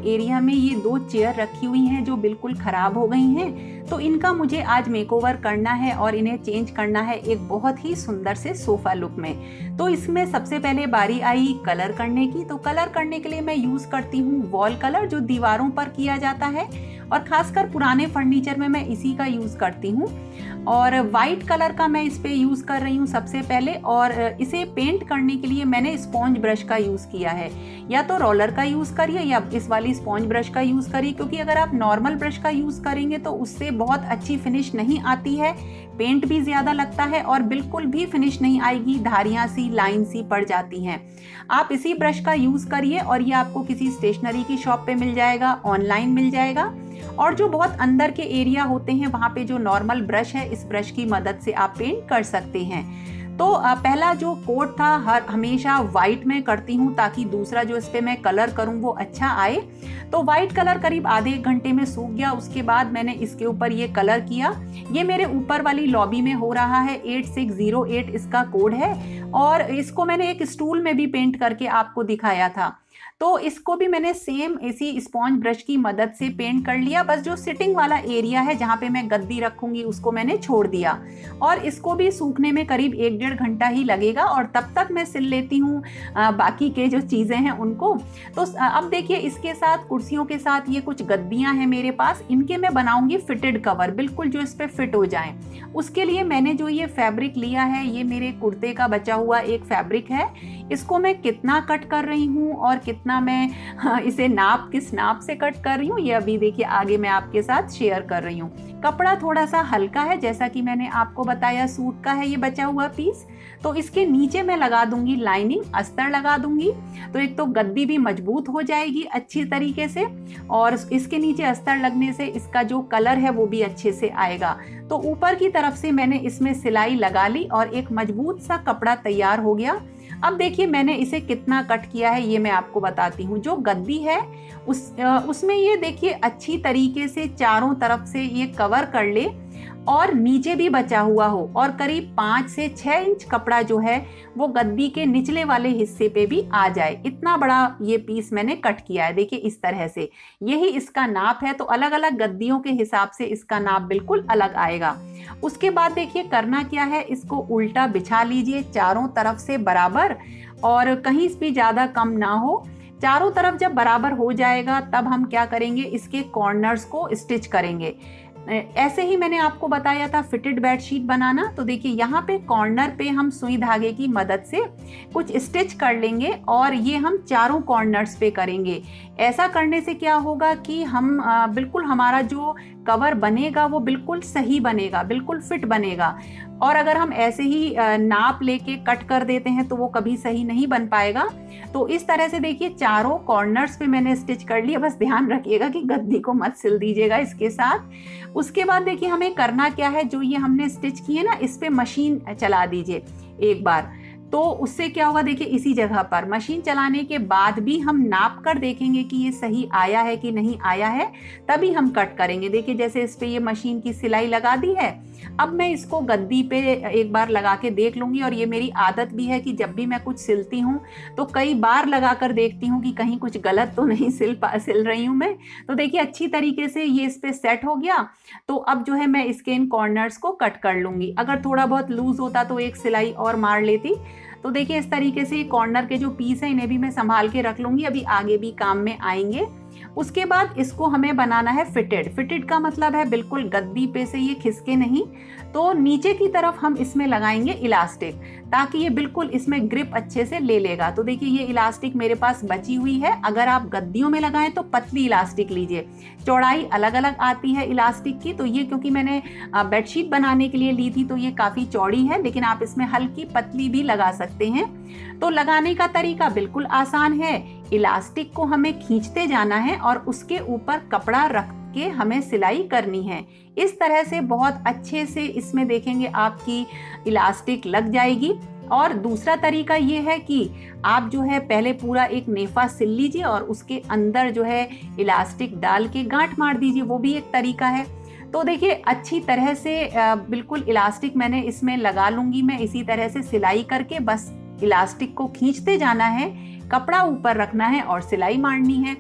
Area में ये 2 chair रखी हुई हैं जो बिल्कुल ख़राब हो गई हैं, तो इनका मुझे आज मेकओवर करना है और इन्हें चेंज करना है एक बहुत ही सुंदर से सोफ़ा लुक में। तो इसमें सबसे पहले बारी आई कलर करने की। तो कलर करने के लिए मैं यूज़ करती हूँ वॉल कलर, जो दीवारों पर किया जाता है और ख़ासकर पुराने फर्नीचर में मैं इसी का यूज़ करती हूँ। और वाइट कलर का मैं इस पे यूज़ कर रही हूँ सबसे पहले। और इसे पेंट करने के लिए मैंने स्पॉन्ज ब्रश का यूज़ किया है। या तो रोलर का यूज़ करिए या इस वाली स्पॉन्ज ब्रश का यूज़ करिए, क्योंकि अगर आप नॉर्मल ब्रश का यूज़ करेंगे तो उससे बहुत अच्छी फिनिश नहीं आती है, पेंट भी ज़्यादा लगता है और बिल्कुल भी फिनिश नहीं आएगी, धारियाँ सी लाइन सी पड़ जाती हैं। आप इसी ब्रश का यूज़ करिए और ये आपको किसी स्टेशनरी की शॉप पे मिल जाएगा, ऑनलाइन मिल जाएगा। और जो बहुत अंदर के एरिया होते हैं वहाँ पे जो नॉर्मल ब्रश है, इस ब्रश की मदद से आप पेंट कर सकते हैं। तो पहला जो कोट था हमेशा वाइट में करती हूँ ताकि दूसरा जो इस पे मैं कलर करूँ वो अच्छा आए। तो वाइट कलर करीब आधे 1 घंटे में सूख गया। उसके बाद मैंने इसके ऊपर ये कलर किया। ये मेरे ऊपर वाली लॉबी में हो रहा है, 8608 इसका कोड है और इसको मैंने एक स्टूल में भी पेंट करके आपको दिखाया था। तो इसको भी मैंने सेम इसी स्पॉन्ज ब्रश की मदद से पेंट कर लिया। बस जो सिटिंग वाला एरिया है जहाँ पे मैं गद्दी रखूंगी उसको मैंने छोड़ दिया और इसको भी सूखने में करीब 1-1.5 घंटा ही लगेगा और तब तक मैं सिल लेती हूँ बाकी के जो चीज़ें हैं उनको। तो अब देखिए इसके साथ कुर्सियों के साथ ये कुछ गद्दियाँ हैं मेरे पास, इनके मैं बनाऊंगी फिटेड कवर, बिल्कुल जो इस पर फिट हो जाए। उसके लिए मैंने जो ये फैब्रिक लिया है, ये मेरे कुर्ते का बचा हुआ एक फैब्रिक है। इसको मैं कितना कट कर रही हूँ और कितना मैं इसे किस नाप से कट कर रही हूँ, ये अभी देखिए आगे मैं आपके साथ शेयर कर रही हूँ। कपड़ा थोड़ा सा हल्का है, जैसा कि मैंने आपको बताया सूट का है ये बचा हुआ पीस। तो इसके नीचे मैं लगा दूंगी लाइनिंग, अस्तर लगा दूंगी। तो एक तो गद्दी भी मजबूत हो जाएगी अच्छी तरीके से और इसके नीचे अस्तर लगने से इसका जो कलर है वो भी अच्छे से आएगा। तो ऊपर की तरफ से मैंने इसमें सिलाई लगा ली और एक मजबूत सा कपड़ा तैयार हो गया। अब देखिए मैंने इसे कितना कट किया है ये मैं आपको बताती हूँ। जो गद्दी है उसमें ये देखिए अच्छी तरीके से चारों तरफ से ये कवर कर ले और नीचे भी बचा हुआ हो और करीब 5 से 6 इंच कपड़ा जो है वो गद्दी के निचले वाले हिस्से पे भी आ जाए। इतना बड़ा ये पीस मैंने कट किया है, देखिए इस तरह से। यही इसका नाप है। तो अलग अलग गद्दियों के हिसाब से इसका नाप बिल्कुल अलग आएगा। उसके बाद देखिए करना क्या है, इसको उल्टा बिछा लीजिए चारों तरफ से बराबर और कहीं भी ज़्यादा कम ना हो। चारों तरफ जब बराबर हो जाएगा तब हम क्या करेंगे, इसके कॉर्नर्स को स्टिच करेंगे। ऐसे ही मैंने आपको बताया था फिटेड बेडशीट बनाना। तो देखिए यहाँ पे कॉर्नर पे हम सुई धागे की मदद से कुछ स्टिच कर लेंगे और ये हम चारों कॉर्नर्स पे करेंगे। ऐसा करने से क्या होगा कि हम बिल्कुल हमारा जो कवर बनेगा वो बिल्कुल सही बनेगा, बिल्कुल फिट बनेगा। और अगर हम ऐसे ही नाप लेके कट कर देते हैं तो वो कभी सही नहीं बन पाएगा। तो इस तरह से देखिए चारों कॉर्नर्स पे मैंने स्टिच कर लिया। बस ध्यान रखिएगा कि गद्दी को मत सिल दीजिएगा इसके साथ। उसके बाद देखिए हमें करना क्या है, जो ये हमने स्टिच किए ना इस पे मशीन चला दीजिए एक बार। तो उससे क्या होगा, देखिए इसी जगह पर मशीन चलाने के बाद भी हम नाप कर देखेंगे कि ये सही आया है कि नहीं आया है, तभी हम कट करेंगे। देखिए जैसे इस पे ये मशीन की सिलाई लगा दी है। अब मैं इसको गद्दी पे एक बार लगा के देख लूँगी। और ये मेरी आदत भी है कि जब भी मैं कुछ सिलती हूँ तो कई बार लगा कर देखती हूँ कि कहीं कुछ गलत तो नहीं सिल रही हूँ मैं। तो देखिए अच्छी तरीके से ये इस पे सेट हो गया। तो अब जो है मैं इसके इन कॉर्नर्स को कट कर लूँगी। अगर थोड़ा बहुत लूज होता तो एक सिलाई और मार लेती। तो देखिए इस तरीके से कॉर्नर के जो पीस है इन्हें भी मैं संभाल के रख लूँगी, अभी आगे भी काम में आएंगे। उसके बाद इसको हमें बनाना है फिटेड। फिटेड का मतलब है बिल्कुल गद्दी पे से ये खिसके नहीं। तो नीचे की तरफ हम इसमें लगाएंगे इलास्टिक, ताकि ये बिल्कुल इसमें ग्रिप अच्छे से ले लेगा। तो देखिए ये इलास्टिक मेरे पास बची हुई है। अगर आप गद्दियों में लगाएं तो पतली इलास्टिक लीजिए, चौड़ाई अलग अलग आती है इलास्टिक की। तो ये क्योंकि मैंने बेडशीट बनाने के लिए ली थी तो ये काफ़ी चौड़ी है, लेकिन आप इसमें हल्की पतली भी लगा सकते हैं। तो लगाने का तरीका बिल्कुल आसान है। इलास्टिक को हमें खींचते जाना है और उसके ऊपर कपड़ा रख के हमें सिलाई करनी है। इस तरह से बहुत अच्छे से इसमें देखेंगे आपकी इलास्टिक लग जाएगी। और दूसरा तरीका ये है कि आप जो है पहले पूरा एक नेफा सिल लीजिए और उसके अंदर जो है इलास्टिक डाल के गांठ मार दीजिए, वो भी एक तरीका है। तो देखिए अच्छी तरह से बिल्कुल इलास्टिक मैंने इसमें लगा लूँगी। मैं इसी तरह से सिलाई करके बस इलास्टिक को खींचते जाना है, कपड़ा ऊपर रखना है और सिलाई मारनी है।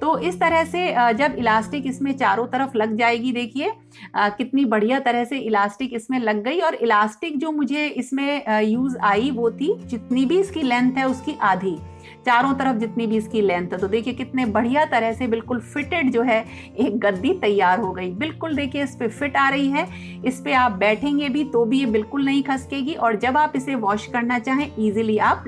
तो इस तरह से जब इलास्टिक इसमें चारों तरफ लग जाएगी, देखिए कितनी बढ़िया तरह से इलास्टिक इसमें लग गई। और इलास्टिक जो मुझे इसमें यूज आई वो थी जितनी भी इसकी लेंथ है उसकी आधी, चारों तरफ जितनी भी इसकी लेंथ है। तो देखिए कितने बढ़िया तरह से बिल्कुल फिटेड जो है एक गद्दी तैयार हो गई। बिल्कुल देखिए इस पे फिट आ रही है, इस पे आप बैठेंगे भी तो भी ये बिल्कुल नहीं खसकेगी, और जब आप इसे वॉश करना चाहें इजीली आप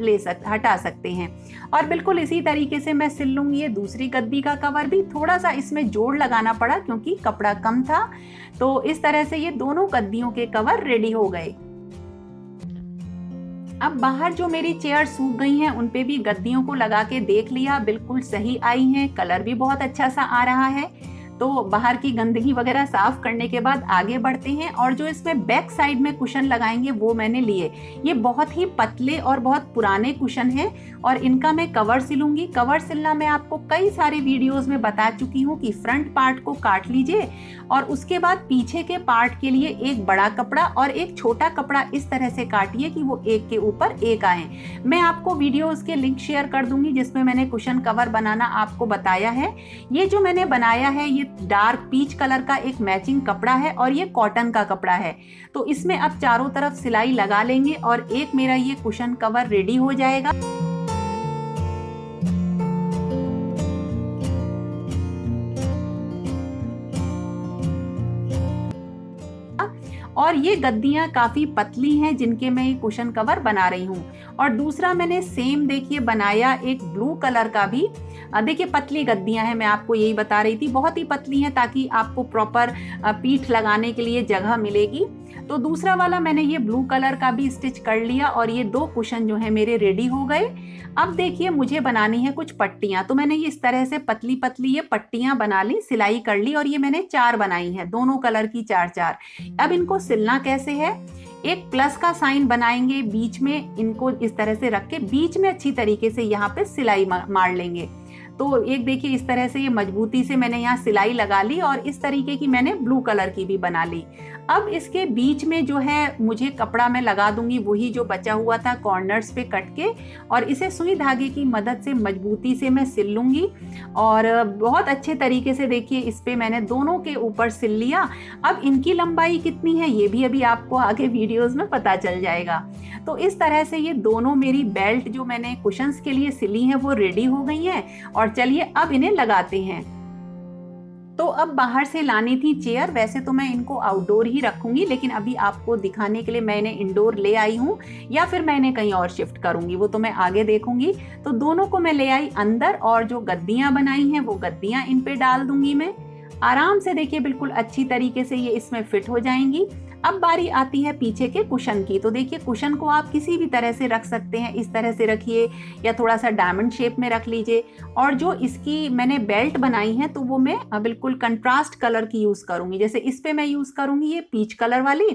हटा सकते हैं। और बिल्कुल इसी तरीके से मैं सिल लूंगी ये दूसरी गद्दी का कवर भी। थोड़ा सा इसमें जोड़ लगाना पड़ा क्योंकि कपड़ा कम था। तो इस तरह से ये दोनों गद्दियों के कवर रेडी हो गए। अब बाहर जो मेरी चेयर सूख गई हैं उन पे भी गद्दियों को लगा के देख लिया, बिल्कुल सही आई हैं, कलर भी बहुत अच्छा सा आ रहा है। तो बाहर की गंदगी वगैरह साफ करने के बाद आगे बढ़ते हैं। और जो इसमें बैक साइड में कुशन लगाएंगे वो मैंने लिए। ये बहुत ही पतले और बहुत पुराने कुशन हैं और इनका मैं कवर सिलूंगी। कवर सिलना मैं आपको कई सारे वीडियोस में बता चुकी हूँ कि फ्रंट पार्ट को काट लीजिए और उसके बाद पीछे के पार्ट के लिए एक बड़ा कपड़ा और एक छोटा कपड़ा इस तरह से काटिए कि वो एक के ऊपर एक आए। मैं आपको वीडियोस के लिंक शेयर कर दूंगी जिसमें मैंने कुशन कवर बनाना आपको बताया है। ये जो मैंने बनाया है ये डार्क पीच कलर का एक मैचिंग कपड़ा है और ये कॉटन का कपड़ा है। तो इसमें अब चारों तरफ सिलाई लगा लेंगे और एक मेरा ये कुशन कवर रेडी हो जाएगा। और ये गद्दियां काफी पतली हैं जिनके मैं ये कुशन कवर बना रही हूँ। और दूसरा मैंने सेम देखिए बनाया एक ब्लू कलर का भी। देखिए पतली गद्दियां हैं, मैं आपको यही बता रही थी, बहुत ही पतली हैं ताकि आपको प्रॉपर पीठ लगाने के लिए जगह मिलेगी। तो दूसरा वाला मैंने ये ब्लू कलर का भी स्टिच कर लिया और ये दो कुशन जो है मेरे रेडी हो गए। अब देखिए मुझे बनानी है कुछ पट्टियां। तो मैंने ये इस तरह से पतली पतली ये पट्टियां बना ली, सिलाई कर ली और ये मैंने 4 बनाई हैं, दोनों कलर की 4-4। अब इनको सिलना कैसे है, एक प्लस का साइन बनाएंगे, बीच में इनको इस तरह से रख के बीच में अच्छी तरीके से यहाँ पे सिलाई मार लेंगे। तो एक देखिए इस तरह से ये मजबूती से मैंने यहाँ सिलाई लगा ली और इस तरीके की मैंने ब्लू कलर की भी बना ली। अब इसके बीच में जो है मुझे कपड़ा मैं लगा दूंगी वही जो बचा हुआ था कॉर्नर्स पे कट के, और इसे सुई धागे की मदद से मजबूती से मैं सिल लूंगी। और बहुत अच्छे तरीके से देखिए इस पे मैंने दोनों के ऊपर सिल लिया। अब इनकी लंबाई कितनी है ये भी अभी आपको आगे वीडियोस में पता चल जाएगा। तो इस तरह से ये दोनों मेरी बेल्ट जो मैंने कुशंस के लिए सिली हैं वो रेडी हो गई हैं। और चलिए अब इन्हें लगाते हैं। तो अब बाहर से लानी थी चेयर, वैसे तो मैं इनको आउटडोर ही रखूंगी लेकिन अभी आपको दिखाने के लिए मैं इन्हें इंडोर ले आई हूँ, या फिर मैं इन्हें कहीं और शिफ्ट करूंगी वो तो मैं आगे देखूंगी। तो दोनों को मैं ले आई अंदर और जो गद्दियां बनाई हैं वो गद्दियां इन पे डाल दूंगी मैं आराम से। देखिए बिल्कुल अच्छी तरीके से ये इसमें फिट हो जाएंगी। अब बारी आती है पीछे के कुशन की। तो देखिए कुशन को आप किसी भी तरह से रख सकते हैं, इस तरह से रखिए या थोड़ा सा डायमंड शेप में रख लीजिए। और जो इसकी मैंने बेल्ट बनाई है तो वो मैं बिल्कुल कंट्रास्ट कलर की यूज करूंगी। जैसे इस पे मैं यूज करूंगी ये पीच कलर वाली।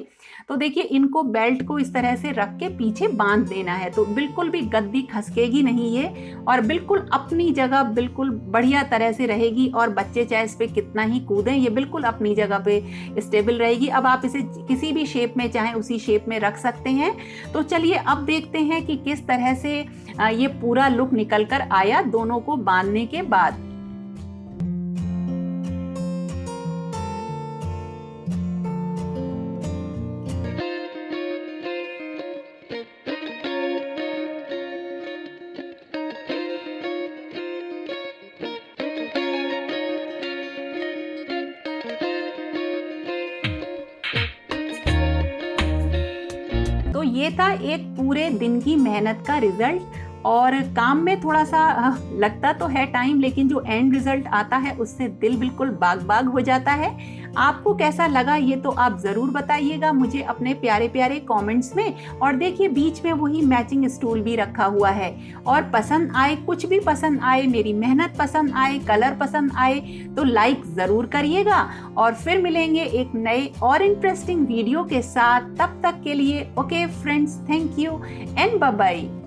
तो देखिए इनको बेल्ट को इस तरह से रख के पीछे बांध देना है, तो बिल्कुल भी गद्दी खसकेगी नहीं ये, और बिल्कुल अपनी जगह बिल्कुल बढ़िया तरह से रहेगी। और बच्चे चाहे इस पे कितना ही कूदें ये बिल्कुल अपनी जगह पे स्टेबल रहेगी। अब आप इसे किसी भी शेप में चाहे उसी शेप में रख सकते हैं। तो चलिए अब देखते हैं कि किस तरह से ये पूरा लुक निकल कर आया दोनों को बांधने के बाद। तो ये था एक पूरे दिन की मेहनत का रिजल्ट। और काम में थोड़ा सा लगता तो है टाइम, लेकिन जो एंड रिजल्ट आता है उससे दिल बिल्कुल बाग बाग हो जाता है। आपको कैसा लगा ये तो आप ज़रूर बताइएगा मुझे अपने प्यारे प्यारे कमेंट्स में। और देखिए बीच में वही मैचिंग स्टूल भी रखा हुआ है। और पसंद आए, कुछ भी पसंद आए, मेरी मेहनत पसंद आए, कलर पसंद आए तो लाइक ज़रूर करिएगा। और फिर मिलेंगे एक नए और इंटरेस्टिंग वीडियो के साथ। तब तक के लिए okay friends, thank you and bye bye.